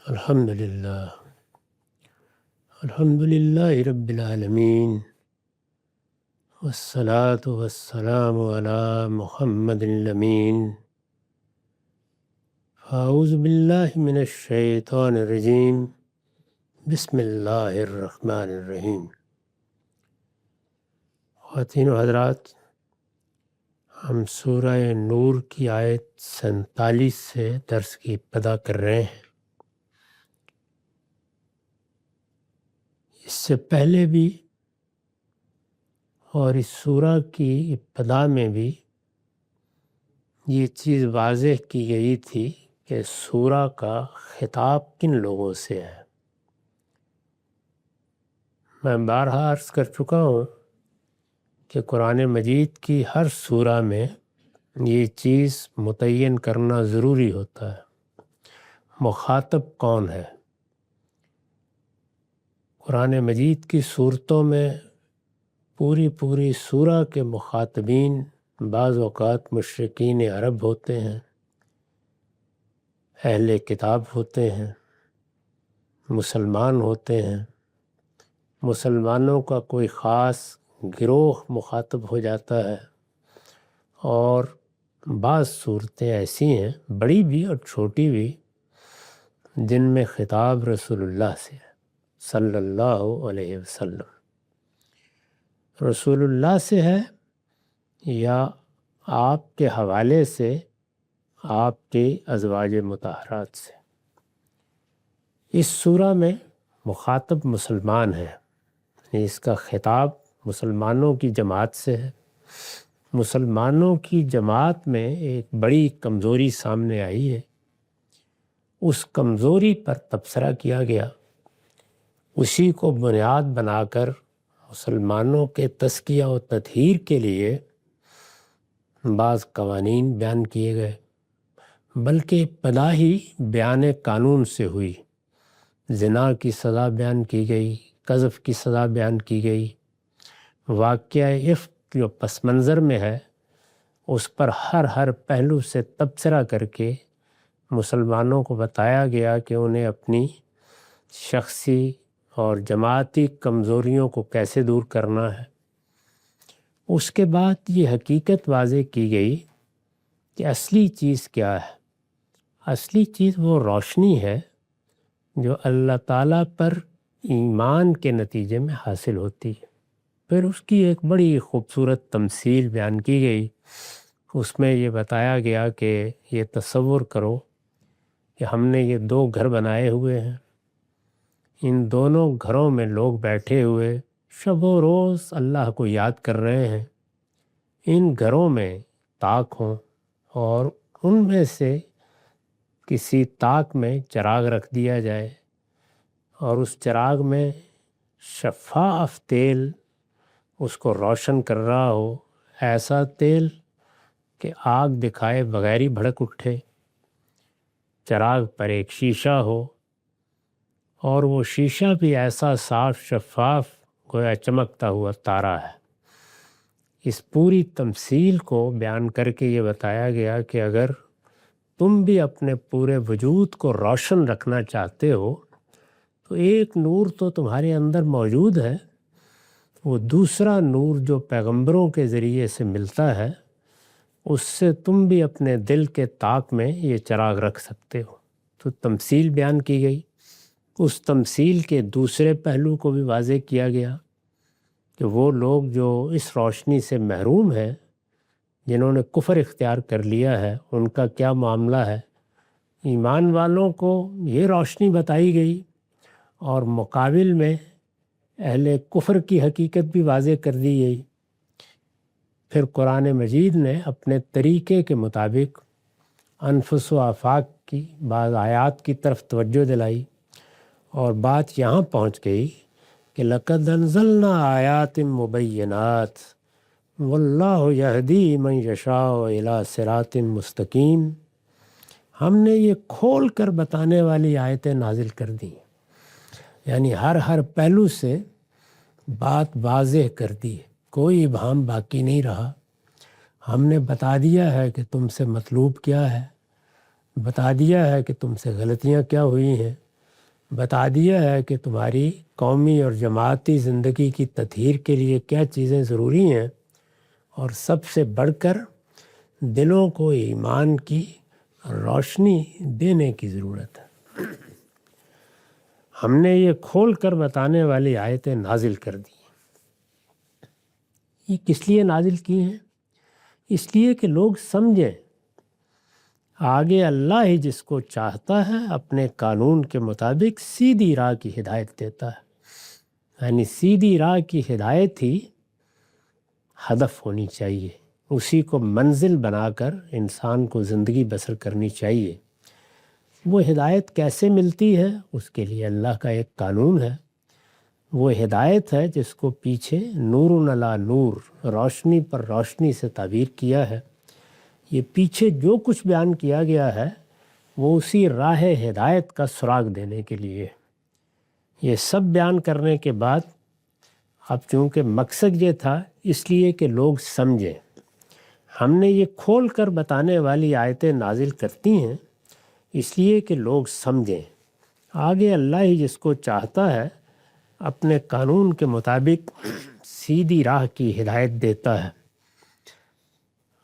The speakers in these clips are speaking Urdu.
الحمد للہ رب العالمین والصلاة والسلام علی محمد الامین اعوذ باللہ من الشیطان الرجیم بسم اللہ الرحمن الرحیم۔ خواتین و حضرات، ہم سورہ نور کی آیت 47 سے درس کی ابتدا کر رہے ہیں۔ اس سے پہلے بھی اور اس سورہ کی ابتدا میں بھی یہ چیز واضح کی گئی تھی کہ سورہ کا خطاب کن لوگوں سے ہے۔ میں بارہا عرض کر چکا ہوں کہ قرآن مجید کی ہر سورہ میں یہ چیز متعین کرنا ضروری ہوتا ہے، مخاطب کون ہے۔ قرآن مجید کی صورتوں میں پوری سورہ کے مخاطبین بعض اوقات مشرکین عرب ہوتے ہیں، اہل کتاب ہوتے ہیں، مسلمان ہوتے ہیں۔ مسلمانوں کا کوئی خاص گروہ مخاطب ہو جاتا ہے، اور بعض صورتیں ایسی ہیں، بڑی بھی اور چھوٹی بھی، جن میں خطاب رسول اللہ سے ہے صلی اللہ علیہ وسلم۔ رسول اللہ سے ہے یا آپ کے حوالے سے آپ کے ازواج مطہرات سے۔ اس سورہ میں مخاطب مسلمان ہے، اس کا خطاب مسلمانوں کی جماعت سے ہے۔ مسلمانوں کی جماعت میں ایک بڑی کمزوری سامنے آئی ہے، اس کمزوری پر تبصرہ کیا گیا، اسی کو بنیاد بنا کر مسلمانوں کے تزکیہ و تطہیر کے لیے بعض قوانین بیان کیے گئے، بلکہ ابتدا ہی بیان قانون سے ہوئی۔ زنا کی سزا بیان کی گئی، قذف کی سزا بیان کی گئی، واقعہ افک جو پس منظر میں ہے اس پر ہر پہلو سے تبصرہ کر کے مسلمانوں کو بتایا گیا کہ انہیں اپنی شخصی اور جماعتی کمزوریوں کو کیسے دور کرنا ہے۔ اس کے بعد یہ حقیقت واضح کی گئی کہ اصلی چیز کیا ہے۔ اصلی چیز وہ روشنی ہے جو اللہ تعالیٰ پر ایمان کے نتیجے میں حاصل ہوتی ہے۔ پھر اس کی ایک بڑی خوبصورت تمثیل بیان کی گئی، اس میں یہ بتایا گیا کہ یہ تصور کرو کہ ہم نے یہ دو گھر بنائے ہوئے ہیں، ان دونوں گھروں میں لوگ بیٹھے ہوئے شب و روز اللہ کو یاد کر رہے ہیں۔ ان گھروں میں طاق ہوں اور ان میں سے کسی طاق میں چراغ رکھ دیا جائے، اور اس چراغ میں شفاف تیل اس کو روشن کر رہا ہو، ایسا تیل کہ آگ دکھائے بغیر ہی بھڑک اٹھے۔ چراغ پر ایک شیشہ ہو، اور وہ شیشہ بھی ایسا صاف شفاف گویا چمکتا ہوا تارا ہے۔ اس پوری تمثیل کو بیان کر کے یہ بتایا گیا کہ اگر تم بھی اپنے پورے وجود کو روشن رکھنا چاہتے ہو تو ایک نور تو تمہارے اندر موجود ہے، وہ دوسرا نور جو پیغمبروں کے ذریعے سے ملتا ہے، اس سے تم بھی اپنے دل کے طاق میں یہ چراغ رکھ سکتے ہو۔ تو تمثیل بیان کی گئی۔ اس تمثیل کے دوسرے پہلو کو بھی واضح کیا گیا کہ وہ لوگ جو اس روشنی سے محروم ہیں، جنہوں نے کفر اختیار کر لیا ہے، ان کا کیا معاملہ ہے۔ ایمان والوں کو یہ روشنی بتائی گئی، اور مقابل میں اہل کفر کی حقیقت بھی واضح کر دی گئی۔ پھر قرآن مجید نے اپنے طریقے کے مطابق انفس و آفاق کی بعض آیات کی طرف توجہ دلائی، اور بات یہاں پہنچ گئی کہ لَقَدْ أَنزَلْنَا آیَاتٍ مُبَيِّنَاتٍ وَاللَّهُ يَهْدِي مَن يَشَاءُ إِلَىٰ صِرَاطٍ مُسْتَقِيمٍ۔ ہم نے یہ کھول کر بتانے والی آیتیں نازل کر دیں، یعنی ہر پہلو سے بات واضح کر دی، کوئی ابہام باقی نہیں رہا۔ ہم نے بتا دیا ہے کہ تم سے مطلوب کیا ہے، بتا دیا ہے کہ تم سے غلطیاں کیا ہوئی ہیں، بتا دیا ہے کہ تمہاری قومی اور جماعتی زندگی کی تطہیر کے لیے کیا چیزیں ضروری ہیں، اور سب سے بڑھ کر دلوں کو ایمان کی روشنی دینے کی ضرورت ہے۔ ہم نے یہ کھول کر بتانے والی آیتیں نازل کر دی۔ یہ کس لیے نازل کی ہیں؟ اس لیے کہ لوگ سمجھیں آگے اللہ ہی جس کو چاہتا ہے اپنے قانون کے مطابق سیدھی راہ کی ہدایت دیتا ہے۔ یعنی سیدھی راہ کی ہدایت ہی ہدف ہونی چاہیے، اسی کو منزل بنا کر انسان کو زندگی بسر کرنی چاہیے۔ وہ ہدایت کیسے ملتی ہے؟ اس کے لیے اللہ کا ایک قانون ہے۔ وہ ہدایت ہے جس کو پیچھے نور علی نور، روشنی پر روشنی سے تعبیر کیا ہے۔ یہ پیچھے جو کچھ بیان کیا گیا ہے وہ اسی راہ ہدایت کا سراغ دینے کے لیے۔ یہ سب بیان کرنے کے بعد اب چونکہ مقصد یہ تھا اس لیے کہ لوگ سمجھیں، ہم نے یہ کھول کر بتانے والی آیتیں نازل کرتی ہیں اس لیے کہ لوگ سمجھیں آگے اللہ ہی جس کو چاہتا ہے اپنے قانون کے مطابق سیدھی راہ کی ہدایت دیتا ہے۔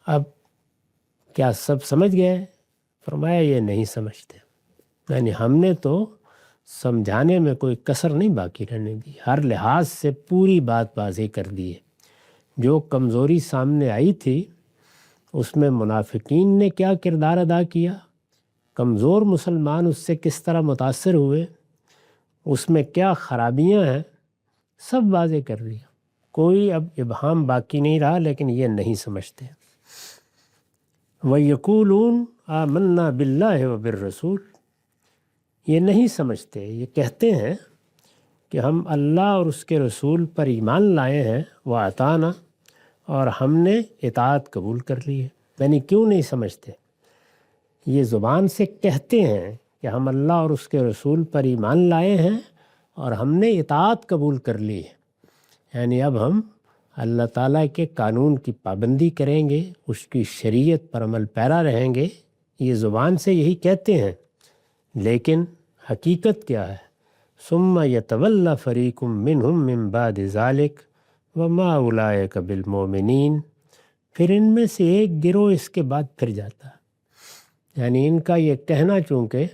اب کیا سب سمجھ گئے؟ فرمایا یہ نہیں سمجھتے، یعنی ہم نے تو سمجھانے میں کوئی کسر نہیں باقی رہنے دی، ہر لحاظ سے پوری بات واضح کر دی ہے۔ جو کمزوری سامنے آئی تھی اس میں منافقین نے کیا کردار ادا کیا، کمزور مسلمان اس سے کس طرح متاثر ہوئے، اس میں کیا خرابیاں ہیں، سب واضح کر دیا۔ کوئی اب ابہام باقی نہیں رہا، لیکن یہ نہیں سمجھتے۔ وَيَقُولُونَ آمَنَّا بِاللَّهِ وَبِالرَّسُولِ، یہ نہیں سمجھتے، یہ کہتے ہیں کہ ہم اللہ اور اس کے رسول پر ایمان لائے ہیں، وَأَطَعْنَا، اور ہم نے اطاعت قبول کر لی ہے۔ یعنی کیوں نہیں سمجھتے؟ یہ زبان سے کہتے ہیں کہ ہم اللہ اور اس کے رسول پر ایمان لائے ہیں اور ہم نے اطاعت قبول کر لی ہے، یعنی اب ہم اللہ تعالیٰ کے قانون کی پابندی کریں گے، اس کی شریعت پر عمل پیرا رہیں گے۔ یہ زبان سے یہی کہتے ہیں، لیکن حقیقت کیا ہے؟ ثُمَّ يَتَوَلَّى فَرِيقٌ مِّنْهُم مِّن بَعْدِ ذَلِكَ وَمَا أُولَٰئِكَ بِالْمُؤْمِنِينَ، پھر ان میں سے ایک گروہ اس کے بعد پھر جاتا ہے۔ یعنی ان کا یہ کہنا چونکہ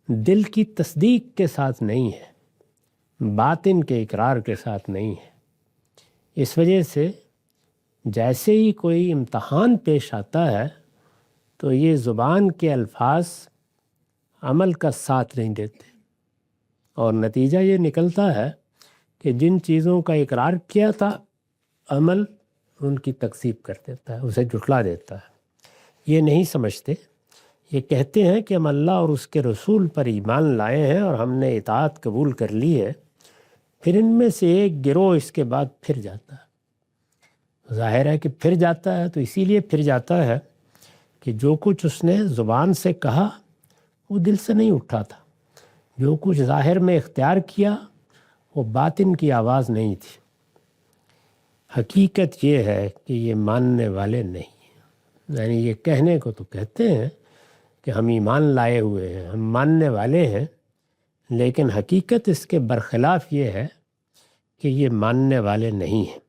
دل کی تصدیق کے ساتھ نہیں ہے، باطن کے اقرار کے ساتھ نہیں ہے، اس وجہ سے جیسے ہی کوئی امتحان پیش آتا ہے تو یہ زبان کے الفاظ عمل کا ساتھ نہیں دیتے، اور نتیجہ یہ نکلتا ہے کہ جن چیزوں کا اقرار کیا تھا عمل ان کی تکذیب کر دیتا ہے، اسے جھٹلا دیتا ہے۔ یہ نہیں سمجھتے، یہ کہتے ہیں کہ ہم اللہ اور اس کے رسول پر ایمان لائے ہیں اور ہم نے اطاعت قبول کر لی ہے، پھر ان میں سے ایک گروہ اس کے بعد پھر جاتا ہے۔ ظاہر ہے کہ پھر جاتا ہے تو اسی لیے پھر جاتا ہے کہ جو کچھ اس نے زبان سے کہا وہ دل سے نہیں اٹھا تھا، جو کچھ ظاہر میں اختیار کیا وہ باطن کی آواز نہیں تھی۔ حقیقت یہ ہے کہ یہ ماننے والے نہیں ہیں، یعنی یہ کہنے کو تو کہتے ہیں کہ ہم ایمان لائے ہوئے ہیں، ہم ماننے والے ہیں، لیکن حقیقت اس کے برخلاف یہ ہے کہ یہ ماننے والے نہیں ہیں۔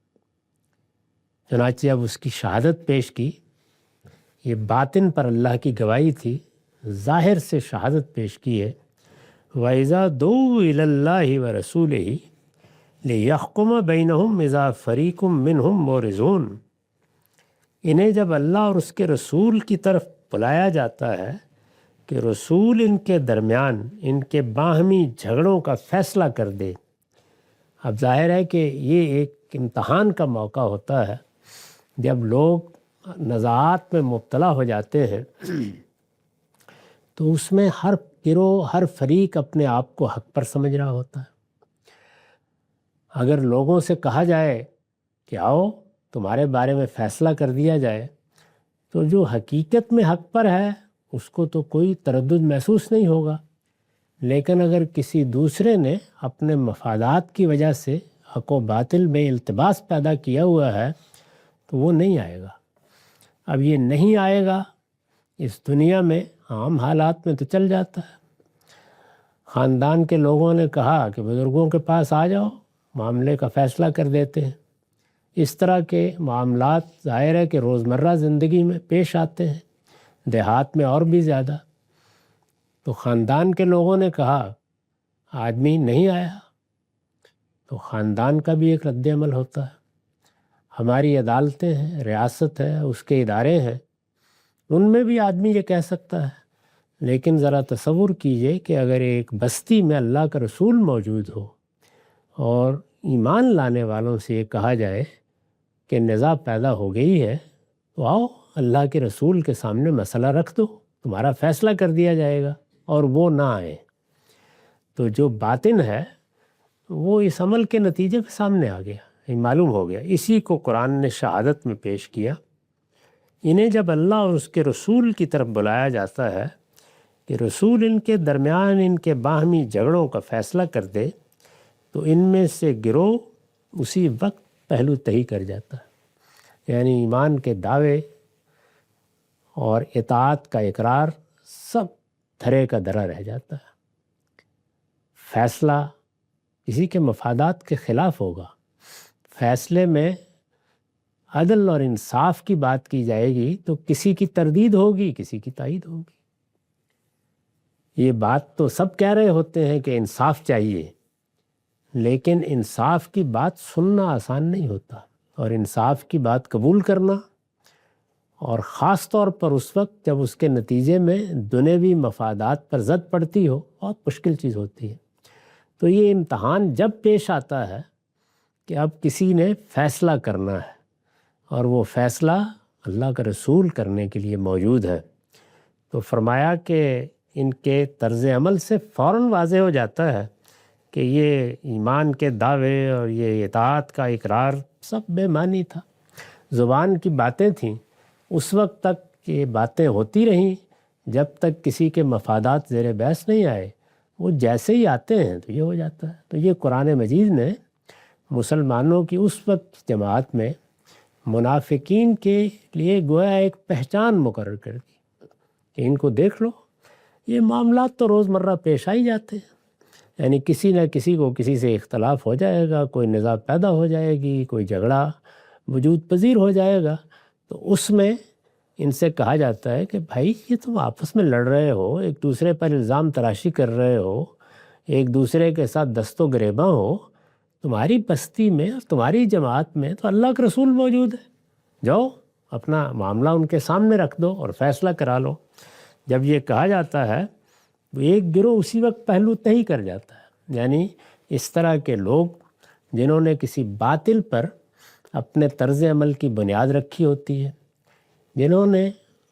چنانچہ اب اس کی شہادت پیش کی، یہ باطن پر اللہ کی گواہی تھی، ظاہر سے شہادت پیش کی ہے۔ وَإِذَا دُعُوا إِلَى اللَّهِ وَرَسُولِهِ لِيَحْكُمَ بَيْنَهُمْ إِذَا فَرِيقٌ مِّنْهُمْ مُعْرِضُونَ، انہیں جب اللہ اور اس کے رسول کی طرف بلایا جاتا ہے کہ رسول ان کے درمیان ان کے باہمی جھگڑوں کا فیصلہ کر دے۔ اب ظاہر ہے کہ یہ ایک امتحان کا موقع ہوتا ہے، جب لوگ نزاعات میں مبتلا ہو جاتے ہیں تو اس میں ہر گروہ، ہر فریق اپنے آپ کو حق پر سمجھ رہا ہوتا ہے۔ اگر لوگوں سے کہا جائے کہ آؤ تمہارے بارے میں فیصلہ کر دیا جائے، تو جو حقیقت میں حق پر ہے اس کو تو کوئی تردد محسوس نہیں ہوگا، لیکن اگر کسی دوسرے نے اپنے مفادات کی وجہ سے حق و باطل میں التباس پیدا کیا ہوا ہے تو وہ نہیں آئے گا۔ اب یہ نہیں آئے گا، اس دنیا میں عام حالات میں تو چل جاتا ہے، خاندان کے لوگوں نے کہا کہ بزرگوں کے پاس آ جاؤ، معاملے کا فیصلہ کر دیتے ہیں۔ اس طرح کے معاملات ظاہر ہے کہ روزمرہ زندگی میں پیش آتے ہیں، دیہات میں اور بھی زیادہ۔ تو خاندان کے لوگوں نے کہا آدمی نہیں آیا، تو خاندان کا بھی ایک رد عمل ہوتا ہے۔ ہماری عدالتیں ہیں، ریاست ہے، اس کے ادارے ہیں، ان میں بھی آدمی یہ کہہ سکتا ہے۔ لیکن ذرا تصور کیجئے کہ اگر ایک بستی میں اللہ کا رسول موجود ہو اور ایمان لانے والوں سے یہ کہا جائے کہ نزاع پیدا ہو گئی ہے، تو آؤ اللہ کے رسول کے سامنے مسئلہ رکھ دو، تمہارا فیصلہ کر دیا جائے گا، اور وہ نہ آئے، تو جو باطن ہے وہ اس عمل کے نتیجے کے سامنے آ گیا، معلوم ہو گیا۔ اسی کو قرآن نے شہادت میں پیش کیا۔ انہیں جب اللہ اور اس کے رسول کی طرف بلایا جاتا ہے کہ رسول ان کے درمیان ان کے باہمی جھگڑوں کا فیصلہ کر دے، تو ان میں سے گروہ اسی وقت پہلو تہی کر جاتا ہے، یعنی ایمان کے دعوے اور اطاعت کا اقرار سب دھرے کا دھرا رہ جاتا ہے۔ فیصلہ کسی کے مفادات کے خلاف ہوگا، فیصلے میں عدل اور انصاف کی بات کی جائے گی تو کسی کی تردید ہوگی، کسی کی تائید ہوگی۔ یہ بات تو سب کہہ رہے ہوتے ہیں کہ انصاف چاہیے، لیکن انصاف کی بات سننا آسان نہیں ہوتا، اور انصاف کی بات قبول کرنا، اور خاص طور پر اس وقت جب اس کے نتیجے میں دنیوی مفادات پر زد پڑتی ہو، بہت مشکل چیز ہوتی ہے۔ تو یہ امتحان جب پیش آتا ہے کہ اب کسی نے فیصلہ کرنا ہے، اور وہ فیصلہ اللہ کا رسول کرنے کے لیے موجود ہے، تو فرمایا کہ ان کے طرز عمل سے فوراً واضح ہو جاتا ہے کہ یہ ایمان کے دعوے اور یہ اطاعت کا اقرار سب بے معنی تھا، زبان کی باتیں تھیں۔ اس وقت تک یہ باتیں ہوتی رہیں جب تک کسی کے مفادات زیر بحث نہیں آئے، وہ جیسے ہی آتے ہیں تو یہ ہو جاتا ہے۔ تو یہ قرآن مجید نے مسلمانوں کی اس وقت جماعت میں منافقین کے لیے گویا ایک پہچان مقرر کر دی کہ ان کو دیکھ لو، یہ معاملات تو روزمرہ پیش آئی جاتے ہیں، یعنی کسی نہ کسی کو کسی سے اختلاف ہو جائے گا، کوئی نزاع پیدا ہو جائے گی، کوئی جھگڑا وجود پذیر ہو جائے گا، تو اس میں ان سے کہا جاتا ہے کہ بھائی یہ تم آپس میں لڑ رہے ہو، ایک دوسرے پر الزام تراشی کر رہے ہو، ایک دوسرے کے ساتھ دست و گریباں ہو، تمہاری بستی میں اور تمہاری جماعت میں تو اللہ کا رسول موجود ہے، جاؤ اپنا معاملہ ان کے سامنے رکھ دو اور فیصلہ کرا لو۔ جب یہ کہا جاتا ہے تو ایک گروہ اسی وقت پہلو تہی کر جاتا ہے، یعنی اس طرح کے لوگ جنہوں نے کسی باطل پر اپنے طرز عمل کی بنیاد رکھی ہوتی ہے، جنہوں نے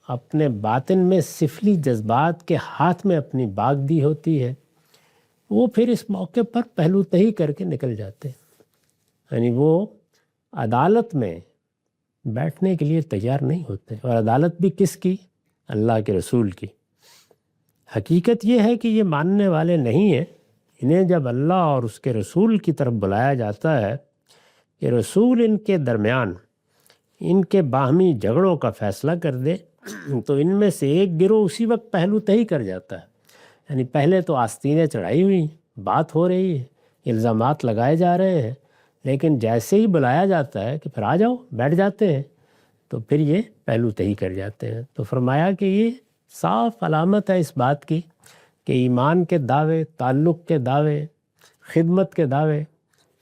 اپنے باطن میں سفلی جذبات کے ہاتھ میں اپنی باغ دی ہوتی ہے، وہ پھر اس موقع پر پہلو تہی کر کے نکل جاتے ہیں، یعنی وہ عدالت میں بیٹھنے کے لیے تیار نہیں ہوتے، اور عدالت بھی کس کی؟ اللہ کے رسول کی۔ حقیقت یہ ہے کہ یہ ماننے والے نہیں ہیں۔ انہیں جب اللہ اور اس کے رسول کی طرف بلایا جاتا ہے کہ رسول ان کے درمیان ان کے باہمی جھگڑوں کا فیصلہ کر دے، تو ان میں سے ایک گروہ اسی وقت پہلو تہی کر جاتا ہے، یعنی پہلے تو آستینیں چڑھائی ہوئی، بات ہو رہی ہے، الزامات لگائے جا رہے ہیں، لیکن جیسے ہی بلایا جاتا ہے کہ پھر آ جاؤ، بیٹھ جاتے ہیں، تو پھر یہ پہلو تہی کر جاتے ہیں۔ تو فرمایا کہ یہ صاف علامت ہے اس بات کی کہ ایمان کے دعوے، تعلق کے دعوے، خدمت کے دعوے،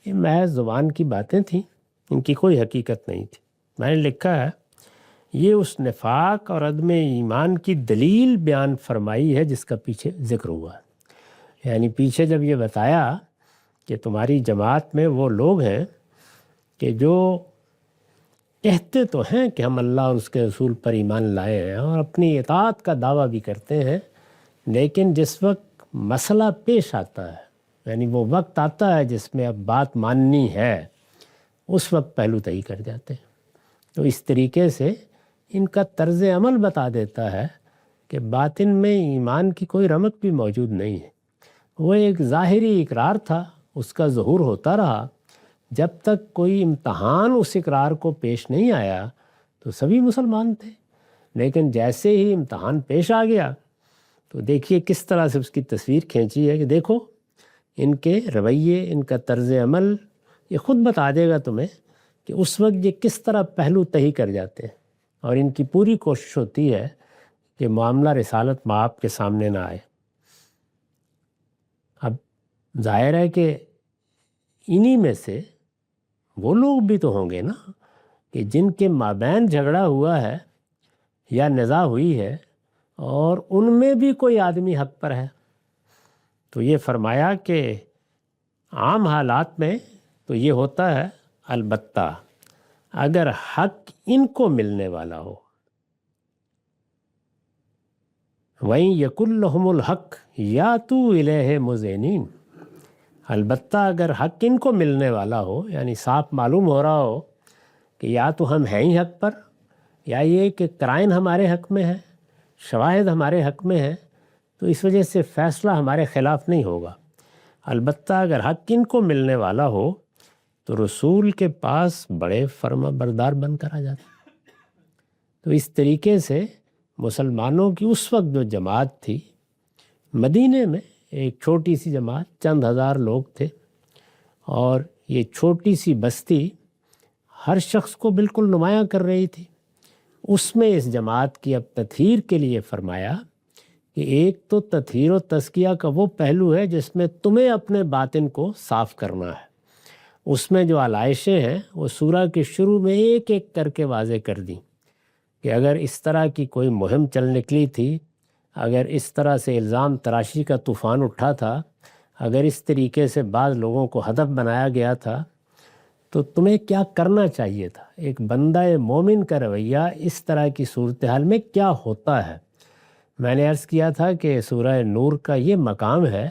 یہ محض زبان کی باتیں تھیں، ان کی کوئی حقیقت نہیں تھی۔ میں نے لکھا ہے یہ اس نفاق اور عدم ایمان کی دلیل بیان فرمائی ہے جس کا پیچھے ذکر ہوا ہے، یعنی پیچھے جب یہ بتایا کہ تمہاری جماعت میں وہ لوگ ہیں کہ جو کہتے تو ہیں کہ ہم اللہ اور اس کے رسول پر ایمان لائے ہیں اور اپنی اطاعت کا دعویٰ بھی کرتے ہیں، لیکن جس وقت مسئلہ پیش آتا ہے، یعنی وہ وقت آتا ہے جس میں اب بات ماننی ہے، اس وقت پہلو تہی کر جاتے ہیں۔ تو اس طریقے سے ان کا طرز عمل بتا دیتا ہے کہ باطن میں ایمان کی کوئی رمق بھی موجود نہیں ہے، وہ ایک ظاہری اقرار تھا، اس کا ظہور ہوتا رہا، جب تک کوئی امتحان اس اقرار کو پیش نہیں آیا تو سبھی مسلمان تھے، لیکن جیسے ہی امتحان پیش آ گیا تو دیکھیے کس طرح سے اس کی تصویر کھینچی ہے کہ دیکھو ان کے رویے، ان کا طرز عمل، یہ خود بتا دے گا تمہیں کہ اس وقت یہ کس طرح پہلو تہی کر جاتے ہیں، اور ان کی پوری کوشش ہوتی ہے کہ معاملہ رسالت مآب کے سامنے نہ آئے۔ اب ظاہر ہے کہ انہی میں سے وہ لوگ بھی تو ہوں گے نا کہ جن کے مابین جھگڑا ہوا ہے یا نزاع ہوئی ہے، اور ان میں بھی کوئی آدمی حق پر ہے۔ تو یہ فرمایا کہ عام حالات میں تو یہ ہوتا ہے، البتہ اگر حق ان کو ملنے والا ہو، وَإِن يَكُن لَّهُمُ الْحَقُّ يَأْتُوا إِلَيْهِ مُذْعِنِينَ، البتہ اگر حق ان کو ملنے والا ہو، یعنی صاف معلوم ہو رہا ہو کہ یا تو ہم ہیں ہی حق پر، یا یہ کہ قرائن ہمارے حق میں ہے، شواہد ہمارے حق میں ہے، تو اس وجہ سے فیصلہ ہمارے خلاف نہیں ہوگا۔ البتہ اگر حق ان کو ملنے والا ہو تو رسول کے پاس بڑے فرما بردار بن کر آ جاتے۔ تو اس طریقے سے مسلمانوں کی اس وقت جو جماعت تھی مدینے میں، ایک چھوٹی سی جماعت، چند ہزار لوگ تھے، اور یہ چھوٹی سی بستی ہر شخص کو بالکل نمایاں کر رہی تھی۔ اس میں اس جماعت کی اب تطہیر کے لیے فرمایا کہ ایک تو تطہیر و تزکیہ کا وہ پہلو ہے جس میں تمہیں اپنے باطن کو صاف کرنا ہے۔ اس میں جو علائشیں ہیں وہ سورہ کے شروع میں ایک ایک کر کے واضح کر دیں کہ اگر اس طرح کی کوئی مہم چل نکلی تھی، اگر اس طرح سے الزام تراشی کا طوفان اٹھا تھا، اگر اس طریقے سے بعض لوگوں کو ہدف بنایا گیا تھا، تو تمہیں کیا کرنا چاہیے تھا۔ ایک بندہ مومن کا رویہ اس طرح کی صورتحال میں کیا ہوتا ہے۔ میں نے عرض کیا تھا کہ سورہ نور کا یہ مقام ہے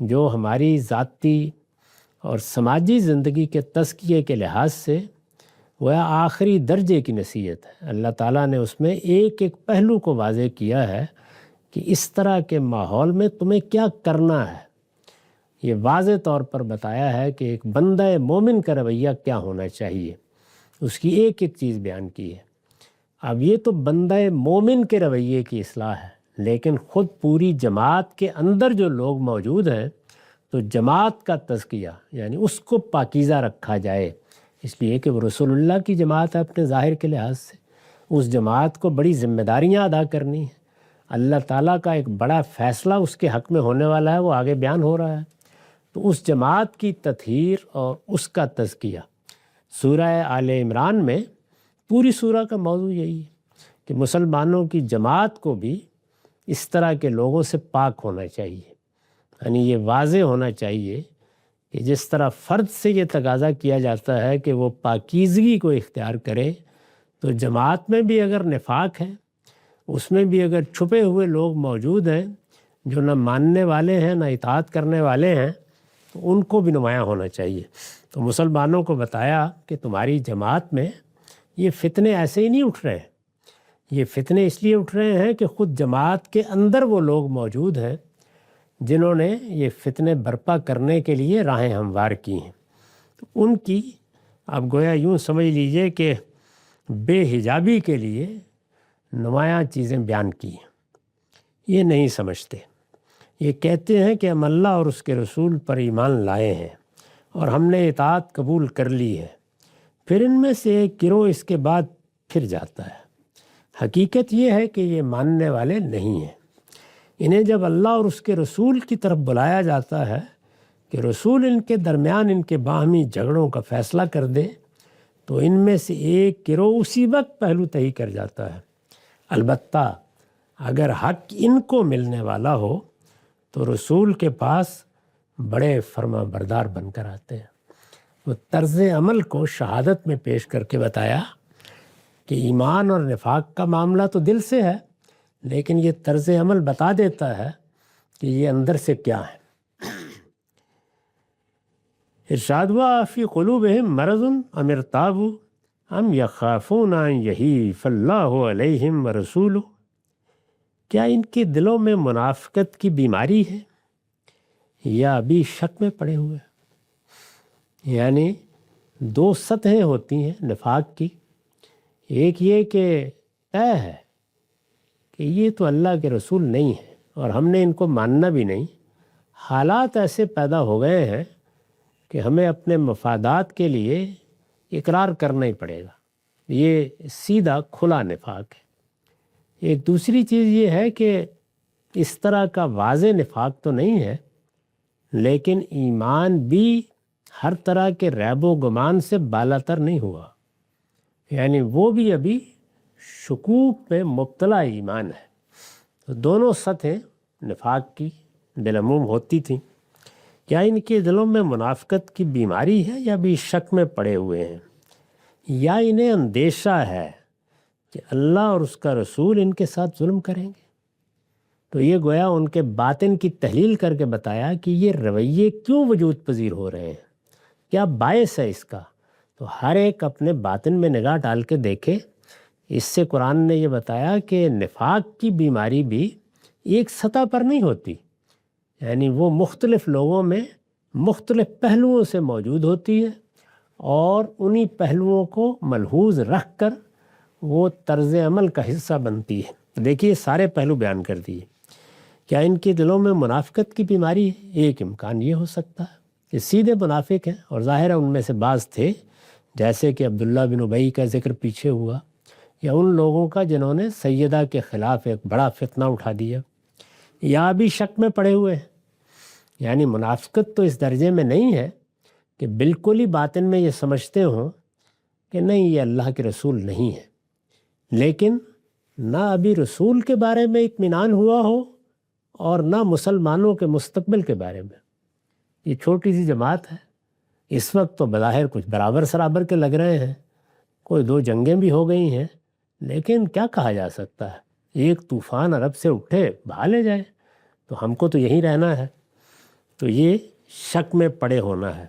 جو ہماری ذاتی اور سماجی زندگی کے تزکیے کے لحاظ سے وہ آخری درجے کی نصیحت ہے۔ اللہ تعالیٰ نے اس میں ایک ایک پہلو کو واضح کیا ہے کہ اس طرح کے ماحول میں تمہیں کیا کرنا ہے۔ یہ واضح طور پر بتایا ہے کہ ایک بندہ مومن کا رویہ کیا ہونا چاہیے، اس کی ایک ایک چیز بیان کی ہے۔ اب یہ تو بندہ مومن کے رویے کی اصلاح ہے، لیکن خود پوری جماعت کے اندر جو لوگ موجود ہیں تو جماعت کا تزکیہ، یعنی اس کو پاکیزہ رکھا جائے، اس لیے کہ وہ رسول اللہ کی جماعت ہے اپنے ظاہر کے لحاظ سے۔ اس جماعت کو بڑی ذمہ داریاں ادا کرنی ہیں، اللہ تعالیٰ کا ایک بڑا فیصلہ اس کے حق میں ہونے والا ہے، وہ آگے بیان ہو رہا ہے۔ تو اس جماعت کی تطہیر اور اس کا تزکیہ سورہ آل عمران میں پوری سورہ کا موضوع یہی ہے کہ مسلمانوں کی جماعت کو بھی اس طرح کے لوگوں سے پاک ہونا چاہیے۔ یعنی یہ واضح ہونا چاہیے کہ جس طرح فرد سے یہ تقاضا کیا جاتا ہے کہ وہ پاکیزگی کو اختیار کرے، تو جماعت میں بھی اگر نفاق ہے، اس میں بھی اگر چھپے ہوئے لوگ موجود ہیں جو نہ ماننے والے ہیں نہ اطاعت کرنے والے ہیں، تو ان کو بھی نمایاں ہونا چاہیے۔ تو مسلمانوں کو بتایا کہ تمہاری جماعت میں یہ فتنے ایسے ہی نہیں اٹھ رہے، یہ فتنے اس لیے اٹھ رہے ہیں کہ خود جماعت کے اندر وہ لوگ موجود ہیں جنہوں نے یہ فتنے برپا کرنے کے لیے راہیں ہموار کی ہیں۔ تو ان کی اب گویا یوں سمجھ لیجئے کہ بے حجابی کے لیے نمایاں چیزیں بیان کی ہیں۔ یہ نہیں سمجھتے، یہ کہتے ہیں کہ ہم اللہ اور اس کے رسول پر ایمان لائے ہیں اور ہم نے اطاعت قبول کر لی ہے، پھر ان میں سے ایک گروہ اس کے بعد پھر جاتا ہے۔ حقیقت یہ ہے کہ یہ ماننے والے نہیں ہیں۔ انہیں جب اللہ اور اس کے رسول کی طرف بلایا جاتا ہے کہ رسول ان کے درمیان ان کے باہمی جھگڑوں کا فیصلہ کر دے، تو ان میں سے ایک گروہ اسی وقت پہلو تہی کر جاتا ہے۔ البتہ اگر حق ان کو ملنے والا ہو تو رسول کے پاس بڑے فرما بردار بن کر آتے ہیں۔ وہ طرز عمل کو شہادت میں پیش کر کے بتایا کہ ایمان اور نفاق کا معاملہ تو دل سے ہے، لیکن یہ طرز عمل بتا دیتا ہے کہ یہ اندر سے کیا ہے۔ ارشاد ہوا فی قلوبہم مرض ام ارتابوا ام یخافون ان یحیف اللہ علیہم ورسولہ، کیا ان کے دلوں میں منافقت کی بیماری ہے یا ابھی شک میں پڑے ہوئے؟ یعنی دو سطحیں ہوتی ہیں نفاق کی، ایک یہ کہ طے ہے کہ یہ تو اللہ کے رسول نہیں ہے، اور ہم نے ان کو ماننا بھی نہیں۔ حالات ایسے پیدا ہو گئے ہیں کہ ہمیں اپنے مفادات کے لیے اقرار کرنا ہی پڑے گا۔ یہ سیدھا کھلا نفاق ہے۔ ایک دوسری چیز یہ ہے کہ اس طرح کا واضح نفاق تو نہیں ہے، لیکن ایمان بھی ہر طرح کے ریب و گمان سے بالاتر نہیں ہوا، یعنی وہ بھی ابھی شکوک پہ مبتلا ایمان ہے۔ تو دونوں سطحیں نفاق کی بالعموم ہوتی تھیں۔ کیا ان کے دلوں میں منافقت کی بیماری ہے یا بھی شک میں پڑے ہوئے ہیں، یا انہیں اندیشہ ہے کہ اللہ اور اس کا رسول ان کے ساتھ ظلم کریں گے؟ تو یہ گویا ان کے باطن کی تحلیل کر کے بتایا کہ یہ رویے کیوں وجود پذیر ہو رہے ہیں، کیا باعث ہے اس کا۔ تو ہر ایک اپنے باطن میں نگاہ ڈال کے دیکھے۔ اس سے قرآن نے یہ بتایا کہ نفاق کی بیماری بھی ایک سطح پر نہیں ہوتی، یعنی وہ مختلف لوگوں میں مختلف پہلوؤں سے موجود ہوتی ہے، اور انہی پہلوؤں کو ملحوظ رکھ کر وہ طرز عمل کا حصہ بنتی ہے۔ دیکھیے سارے پہلو بیان کر دیے۔ کیا ان کے دلوں میں منافقت کی بیماری ہے؟ ایک امکان یہ ہو سکتا ہے کہ سیدھے منافق ہیں، اور ظاہر ہے ان میں سے بعض تھے، جیسے کہ عبداللہ بن ابی کا ذکر پیچھے ہوا، یا ان لوگوں کا جنہوں نے سیدہ کے خلاف ایک بڑا فتنہ اٹھا دیا، یا بھی شک میں پڑے ہوئے ہیں۔ یعنی منافقت تو اس درجے میں نہیں ہے کہ بالکل ہی باطن میں یہ سمجھتے ہوں کہ نہیں یہ اللہ کے رسول نہیں ہے، لیکن نہ ابھی رسول کے بارے میں اطمینان ہوا ہو اور نہ مسلمانوں کے مستقبل کے بارے میں۔ یہ چھوٹی سی جماعت ہے، اس وقت تو بظاہر کچھ برابر سرابر کے لگ رہے ہیں، کوئی 2 جنگیں بھی ہو گئی ہیں، لیکن کیا کہا جا سکتا ہے، ایک طوفان عرب سے اٹھے بہا لے جائے، تو ہم کو تو یہیں رہنا ہے۔ تو یہ شک میں پڑے ہونا ہے،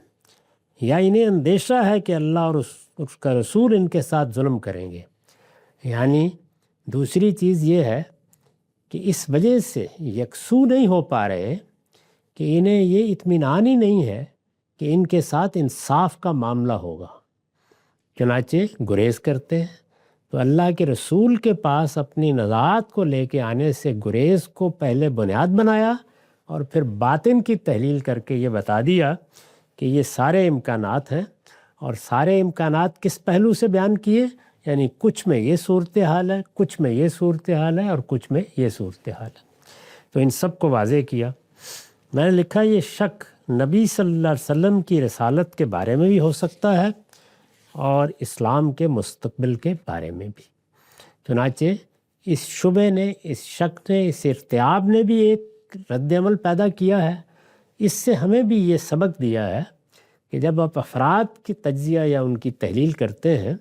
یا انہیں اندیشہ ہے کہ اللہ اور اس کا رسول ان کے ساتھ ظلم کریں گے۔ یعنی دوسری چیز یہ ہے کہ اس وجہ سے یکسو نہیں ہو پا رہے کہ انہیں یہ اطمینان ہی نہیں ہے کہ ان کے ساتھ انصاف کا معاملہ ہوگا، چنانچہ گریز کرتے ہیں۔ تو اللہ کے رسول کے پاس اپنی نزاعت کو لے کے آنے سے گریز کو پہلے بنیاد بنایا، اور پھر باطن کی تحلیل کر کے یہ بتا دیا کہ یہ سارے امکانات ہیں، اور سارے امکانات کس پہلو سے بیان کیے، یعنی کچھ میں یہ صورتحال ہے، کچھ میں یہ صورتحال ہے، اور کچھ میں یہ صورتحال ہے۔ تو ان سب کو واضح کیا۔ میں نے لکھا یہ شک نبی صلی اللہ علیہ وسلم کی رسالت کے بارے میں بھی ہو سکتا ہے، اور اسلام کے مستقبل کے بارے میں بھی۔ چنانچہ اس شبہ نے، اس شک نے، اس ارتیاب نے بھی ایک رد عمل پیدا کیا ہے۔ اس سے ہمیں بھی یہ سبق دیا ہے کہ جب آپ افراد کی تجزیہ یا ان کی تحلیل کرتے ہیں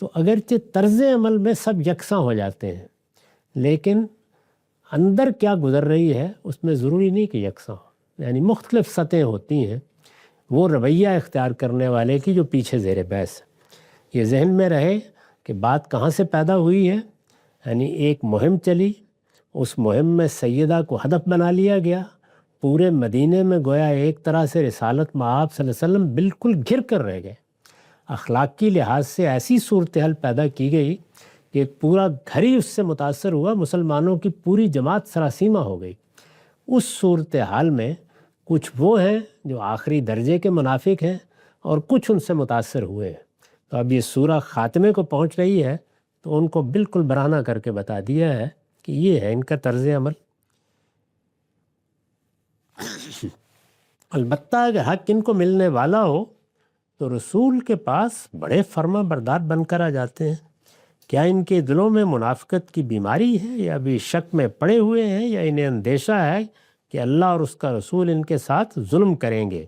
تو اگرچہ طرز عمل میں سب یکساں ہو جاتے ہیں، لیکن اندر کیا گزر رہی ہے اس میں ضروری نہیں کہ یکساں ہو، یعنی مختلف سطحیں ہوتی ہیں وہ رویہ اختیار کرنے والے کی جو پیچھے زیر بحث ہے۔ یہ ذہن میں رہے کہ بات کہاں سے پیدا ہوئی ہے، یعنی ایک مہم چلی، اس مہم میں سیدہ کو ہدف بنا لیا گیا، پورے مدینے میں گویا ایک طرح سے رسالت مآب صلی اللہ علیہ وسلم بالکل گھر کر رہ گئے۔ اخلاقی لحاظ سے ایسی صورتحال پیدا کی گئی کہ ایک پورا گھر ہی اس سے متاثر ہوا، مسلمانوں کی پوری جماعت سراسیمہ ہو گئی۔ اس صورتحال میں کچھ وہ ہیں جو آخری درجے کے منافق ہیں، اور کچھ ان سے متاثر ہوئے ہیں۔ تو اب یہ سورہ خاتمے کو پہنچ رہی ہے تو ان کو بالکل برہنہ کر کے بتا دیا ہے کہ یہ ہے ان کا طرز عمل۔ البتہ اگر حق ان کو ملنے والا ہو تو رسول کے پاس بڑے فرما بردار بن کر آ جاتے ہیں۔ کیا ان کے دلوں میں منافقت کی بیماری ہے، یا بھی شک میں پڑے ہوئے ہیں، یا انہیں اندیشہ ہے کہ اللہ اور اس کا رسول ان کے ساتھ ظلم کریں گے؟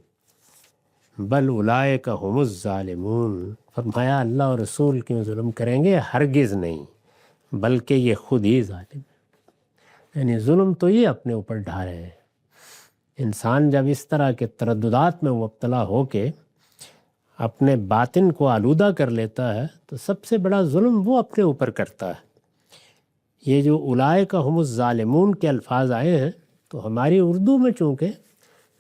بل اولئک هم الظالمون، فرمایا اللہ اور رسول کیوں ظلم کریں گے؟ ہرگز نہیں، بلکہ یہ خود ہی ظالم ہے۔ یعنی ظلم تو یہ اپنے اوپر ڈھا رہے ہیں۔ انسان جب اس طرح کے ترددات میں مبتلا ہو کے اپنے باطن کو آلودہ کر لیتا ہے تو سب سے بڑا ظلم وہ اپنے اوپر کرتا ہے۔ یہ جو اولئک هم الظالمون کے الفاظ آئے ہیں تو ہماری اردو میں چونکہ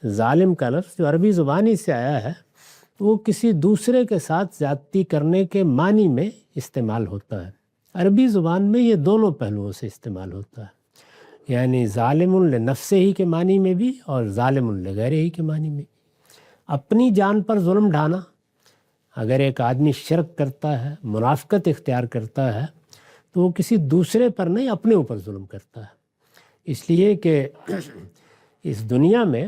ظالم کا لفظ جو عربی زبانی سے آیا ہے وہ کسی دوسرے کے ساتھ زیادتی کرنے کے معنی میں استعمال ہوتا ہے۔ عربی زبان میں یہ دونوں پہلوؤں سے استعمال ہوتا ہے، یعنی ظالم لنفسہ ہی کے معنی میں بھی اور ظالم لغیرہ ہی کے معنی میں. اپنی جان پر ظلم ڈھانا، اگر ایک آدمی شرک کرتا ہے، منافقت اختیار کرتا ہے، تو وہ کسی دوسرے پر نہیں اپنے اوپر ظلم کرتا ہے. اس لیے کہ اس دنیا میں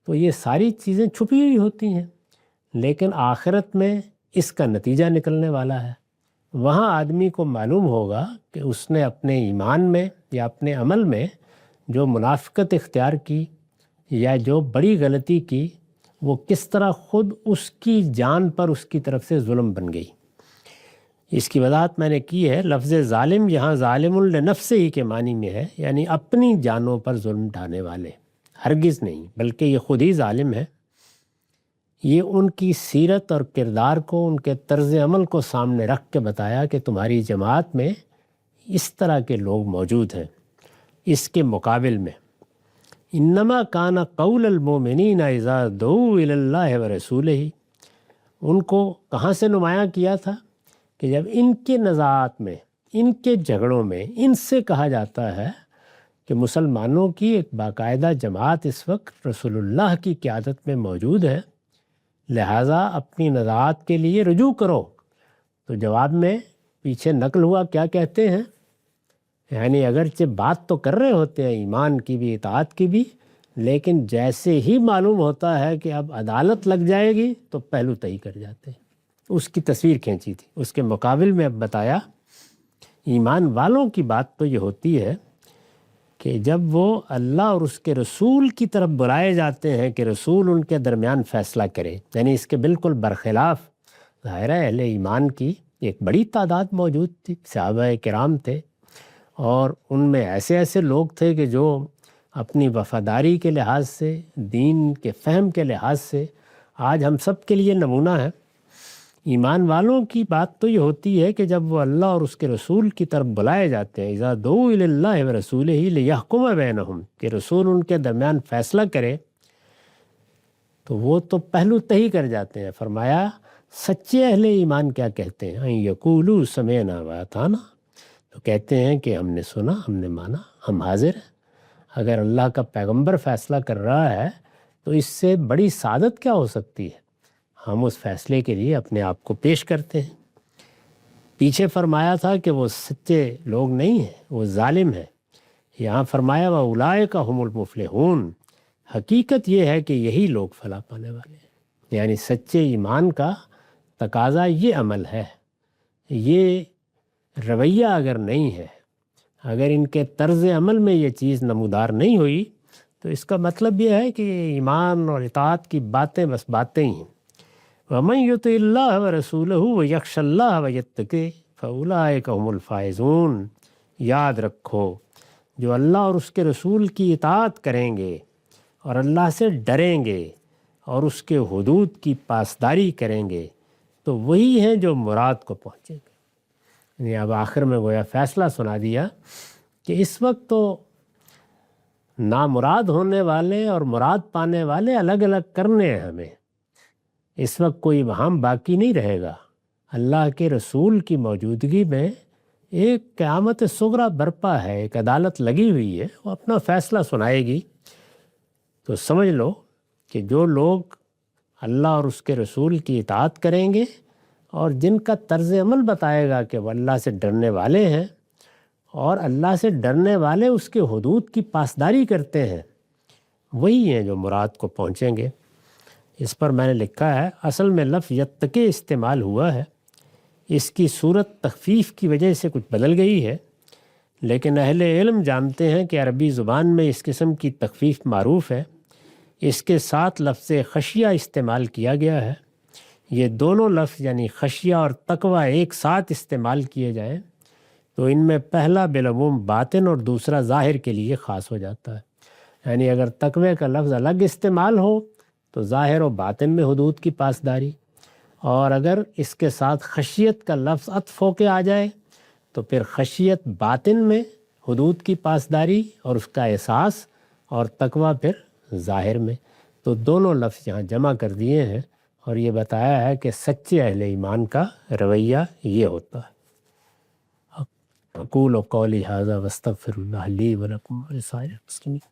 تو یہ ساری چیزیں چھپی ہوئی ہوتی ہیں، لیکن آخرت میں اس کا نتیجہ نکلنے والا ہے. وہاں آدمی کو معلوم ہوگا کہ اس نے اپنے ایمان میں یا اپنے عمل میں جو منافقت اختیار کی یا جو بڑی غلطی کی، وہ کس طرح خود اس کی جان پر اس کی طرف سے ظلم بن گئی. اس کی وضاحت میں نے کی ہے. لفظ ظالم یہاں ظالم لنفسہ ہی کے معنی میں ہے، یعنی اپنی جانوں پر ظلم ڈھانے والے. ہرگز نہیں، بلکہ یہ خود ہی ظالم ہے. یہ ان کی سیرت اور کردار کو، ان کے طرز عمل کو سامنے رکھ کے بتایا کہ تمہاری جماعت میں اس طرح کے لوگ موجود ہیں. اس کے مقابل میں انما کان قول المؤمنین اذا دعوا الی اللہ ورسولہ، ان کو کہاں سے نمایاں کیا تھا کہ جب ان کے نزاعات میں، ان کے جھگڑوں میں ان سے کہا جاتا ہے کہ مسلمانوں کی ایک باقاعدہ جماعت اس وقت رسول اللہ کی قیادت میں موجود ہے، لہٰذا اپنی نزاعات کے لیے رجوع کرو، تو جواب میں پیچھے نقل ہوا کیا کہتے ہیں، یعنی اگرچہ بات تو کر رہے ہوتے ہیں ایمان کی بھی اطاعت کی بھی، لیکن جیسے ہی معلوم ہوتا ہے کہ اب عدالت لگ جائے گی تو پہلو تہی کر جاتے ہیں. اس کی تصویر کھینچی تھی. اس کے مقابل میں اب بتایا ایمان والوں کی بات تو یہ ہوتی ہے کہ جب وہ اللہ اور اس کے رسول کی طرف بلائے جاتے ہیں کہ رسول ان کے درمیان فیصلہ کرے، یعنی اس کے بالکل برخلاف ظاہر ہے اہل ایمان کی ایک بڑی تعداد موجود تھی، صحابہ کرام تھے، اور ان میں ایسے ایسے لوگ تھے کہ جو اپنی وفاداری کے لحاظ سے، دین کے فہم کے لحاظ سے آج ہم سب کے لیے نمونہ ہے. ایمان والوں کی بات تو یہ ہوتی ہے کہ جب وہ اللہ اور اس کے رسول کی طرف بلائے جاتے ہیں، اذا دعوا الی اللہ ورسولہ لیحکم بینہم، کہ رسول ان کے درمیان فیصلہ کرے، تو وہ تو پہلو تہی کر جاتے ہیں. فرمایا سچے اہل ایمان کیا کہتے ہیں، ان یقولوا سمعنا واطعنا، تو کہتے ہیں کہ ہم نے سنا، ہم نے مانا، ہم حاضر ہیں. اگر اللہ کا پیغمبر فیصلہ کر رہا ہے تو اس سے بڑی سعادت کیا ہو سکتی ہے، ہم اس فیصلے کے لیے اپنے آپ کو پیش کرتے ہیں. پیچھے فرمایا تھا کہ وہ سچے لوگ نہیں ہیں، وہ ظالم ہیں. یہاں فرمایا وَأُولَٰئِکَ هُمُ الْمُفْلِحُونَ، حقیقت یہ ہے کہ یہی لوگ فلاح پانے والے ہیں. یعنی سچے ایمان کا تقاضا یہ عمل ہے، یہ رویہ اگر نہیں ہے، اگر ان کے طرز عمل میں یہ چیز نمودار نہیں ہوئی تو اس کا مطلب یہ ہے کہ ایمان اور اطاعت کی باتیں بس باتیں ہی ہیں. وَمَن يُطِعِ اللَّهَ وَرَسُولَهُ وَيَخْشَ اللَّهَ وَيَتَّقِهْ فَأُولَٰئِكَ هُمُ الْفَائِزُونَ. یاد رکھو جو اللہ اور اس کے رسول کی اطاعت کریں گے اور اللہ سے ڈریں گے اور اس کے حدود کی پاسداری کریں گے تو وہی ہیں جو مراد کو پہنچیں گے. یعنی اب آخر میں گویا فیصلہ سنا دیا کہ اس وقت تو نامراد ہونے والے اور مراد پانے والے الگ الگ کرنے ہیں ہمیں. اس وقت کوئی وہاں باقی نہیں رہے گا. اللہ کے رسول کی موجودگی میں ایک قیامت صغریٰ برپا ہے، ایک عدالت لگی ہوئی ہے، وہ اپنا فیصلہ سنائے گی. تو سمجھ لو کہ جو لوگ اللہ اور اس کے رسول کی اطاعت کریں گے اور جن کا طرز عمل بتائے گا کہ وہ اللہ سے ڈرنے والے ہیں اور اللہ سے ڈرنے والے اس کے حدود کی پاسداری کرتے ہیں، وہی ہیں جو مراد کو پہنچیں گے. اس پر میں نے لکھا ہے اصل میں لفظ یتقی استعمال ہوا ہے، اس کی صورت تخفیف کی وجہ سے کچھ بدل گئی ہے، لیکن اہل علم جانتے ہیں کہ عربی زبان میں اس قسم کی تخفیف معروف ہے. اس کے ساتھ لفظ خشیہ استعمال کیا گیا ہے. یہ دونوں لفظ یعنی خشیہ اور تقوی ایک ساتھ استعمال کیے جائیں تو ان میں پہلا بالعموم باطن اور دوسرا ظاہر کے لیے خاص ہو جاتا ہے. یعنی اگر تقوی کا لفظ الگ استعمال ہو تو ظاہر و باطن میں حدود کی پاسداری، اور اگر اس کے ساتھ خشیت کا لفظ عطف ہو کے آ جائے تو پھر خشیت باطن میں حدود کی پاسداری اور اس کا احساس، اور تقوی پھر ظاہر میں. تو دونوں لفظ یہاں جمع کر دیے ہیں اور یہ بتایا ہے کہ سچے اہل ایمان کا رویہ یہ ہوتا ہے. اقول قولی ھذا واستغفر اللہ لی ولکم ولسائر المسلمین.